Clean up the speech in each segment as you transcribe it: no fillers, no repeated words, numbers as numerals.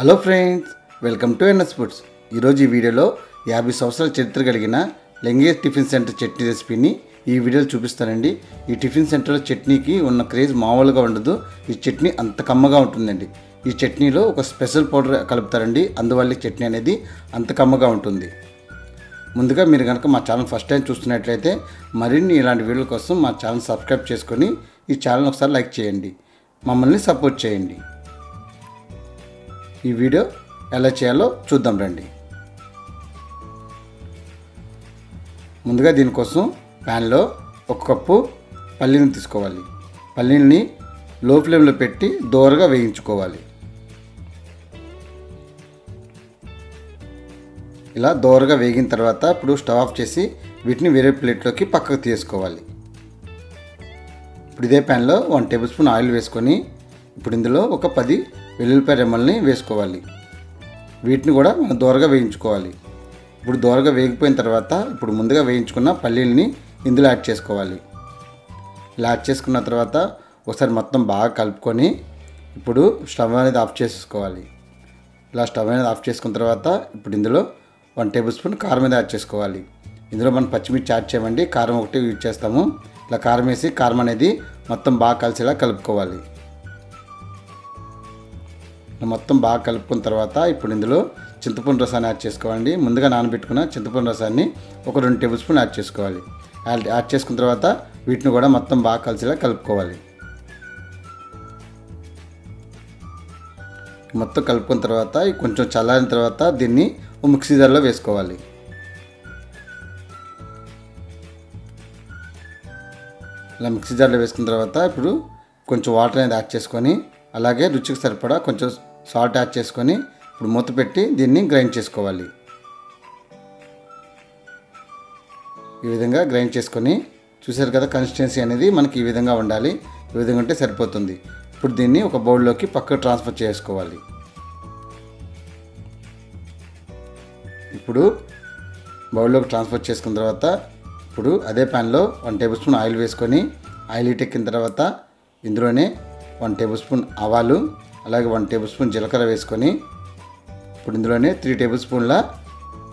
Hello friends, welcome to NS Foods. ఈరోజు ఈ వీడియోలో 50 సంవత్సరాల చరిత్ర కలిగిన లింగేష్ టిఫిన్ సెంటర్ చట్నీ రెసిపీని ఈ వీడియోలో చూపిస్తానండి. ఈ టిఫిన్ సెంటర్లో చట్నీకి ఉన్న క్రేజ్ మామూలుగా ఉండదు. ఈ చట్నీ అంత కమ్మగా ఉంటుందండి. ఈ చట్నీలో ఒక స్పెషల్ పౌడర్ కలుపుతారండి, అందువల్ల ఈ చట్నీ అనేది అంత కమ్మగా ఉంటుంది. ముందుగా మీరు కనుక మా ఛానల్ ఫస్ట్ టైం చూస్తున్నట్లయితే మరిన్ని ఇలాంటి వీడియోల కోసం మా ఛానల్ సబ్స్క్రైబ్ చేసుకొని ఈ ఛానల్ ఒకసారి లైక్ చేయండి, మమ్మల్ని సపోర్ట్ చేయండి. ఈ వీడియో ఎలా చేయాలో చూద్దాం రండి. ముందుగా దీనికోసం ప్యాన్లో 1 కప్పు పల్లీలను తీసుకోవాలి. పల్లీలని లో ఫ్లేమ్లో పెట్టి దోరగా వేయించుకోవాలి. ఇలా దోరగా వేగిన తర్వాత ఇప్పుడు స్టవ్ ఆఫ్ చేసి వీటిని వేరే ప్లేట్లోకి పక్కకు తీసుకోవాలి. ఇప్పుడు ఇదే ప్యాన్లో 1 టేబుల్ స్పూన్ ఆయిల్ వేసుకొని ఇప్పుడు ఇందులో ఒక 10 వెల్లుల్లిపాయ రెమ్మల్ని వేసుకోవాలి. వీటిని కూడా మనం దోరగా వేయించుకోవాలి. ఇప్పుడు దోరగా వేగిపోయిన తర్వాత ఇప్పుడు ముందుగా వేయించుకున్న పల్లీలని ఇందులో యాడ్ చేసుకోవాలి. ఇలా యాడ్ చేసుకున్న తర్వాత ఒకసారి మొత్తం బాగా కలుపుకొని ఇప్పుడు స్టవ్ అనేది ఆఫ్ చేసుకోవాలి. ఇలా స్టవ్ అనేది ఆఫ్ చేసుకున్న తర్వాత ఇప్పుడు ఇందులో 1 టేబుల్ స్పూన్ కారం మీద యాడ్ చేసుకోవాలి. ఇందులో మనం పచ్చిమిర్చి యాడ్ చేయమండి, కారం ఒకటి యూజ్ చేస్తాము. ఇలా కారం వేసి కారం అనేది మొత్తం బాగా కలిసేలా కలుపుకోవాలి. మొత్తం బాగా కలుపుకున్న తర్వాత ఇప్పుడు ఇందులో చింతపండు రసాన్ని యాడ్ చేసుకోవాలి. ముందుగా నానబెట్టుకున్న చింతపండు రసాన్ని ఒక 2 టేబుల్ స్పూన్ యాడ్ చేసుకోవాలి. యాడ్ చేసుకున్న తర్వాత వీటిని కూడా మొత్తం బాగా కలిసేలా కలుపుకోవాలి. మొత్తం కలుపుకున్న తర్వాత కొంచెం చల్లారిన తర్వాత దీన్ని మిక్సీ జార్లో వేసుకోవాలి. ఇలా మిక్సీ జార్లో వేసుకున్న తర్వాత ఇప్పుడు కొంచెం వాటర్ అనేది యాడ్ చేసుకొని అలాగే రుచికి సరిపడా కొంచెం సాల్ట్ యాడ్ చేసుకొని ఇప్పుడు మూత పెట్టి దీన్ని గ్రైండ్ చేసుకోవాలి. ఈ విధంగా గ్రైండ్ చేసుకొని చూసారు కదా, కన్సిస్టెన్సీ అనేది మనకి ఈ విధంగా ఉండాలి. ఈ విధంగా ఉంటే సరిపోతుంది. ఇప్పుడు దీన్ని ఒక బౌల్లోకి పక్కకు ట్రాన్స్ఫర్ చేసుకోవాలి. ఇప్పుడు బౌల్లోకి ట్రాన్స్ఫర్ చేసుకున్న తర్వాత ఇప్పుడు అదే ప్యాన్లో 1 టేబుల్ స్పూన్ ఆయిల్ వేసుకొని ఆయిల్ హీట్ ఎక్కిన తర్వాత ఇందులోనే 1 టేబుల్ స్పూన్ ఆవాలు అలాగే 1 టేబుల్ స్పూన్ జీలకర్ర వేసుకొని ఇప్పుడు ఇందులోనే 3 టేబుల్ స్పూన్ల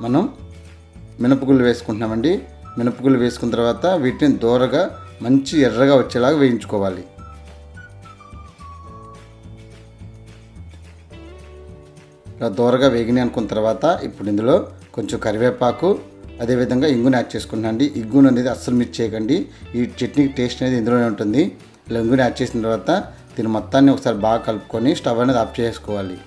మనం మినపగుళ్ళు వేసుకుంటున్నామండి. మినపగుళ్ళు వేసుకున్న తర్వాత వీటిని దోరగా మంచి ఎర్రగా వచ్చేలాగా వేయించుకోవాలి. ఇలా దోరగా వేగినాయి అనుకున్న తర్వాత ఇప్పుడు ఇందులో కొంచెం కరివేపాకు అదేవిధంగా ఇంగుని యాడ్ చేసుకుంటున్నాండి. ఇంగుని అనేది అస్సలు మిస్ చేయకండి, ఈ చట్నీకి టేస్ట్ అనేది ఇందులోనే ఉంటుంది. ఇలా ఇంగుని యాడ్ చేసిన తర్వాత దీన్ని మొత్తాన్ని ఒకసారి బాగా కలుపుకొని స్టవ్ అనేది ఆఫ్ చేసుకోవాలి.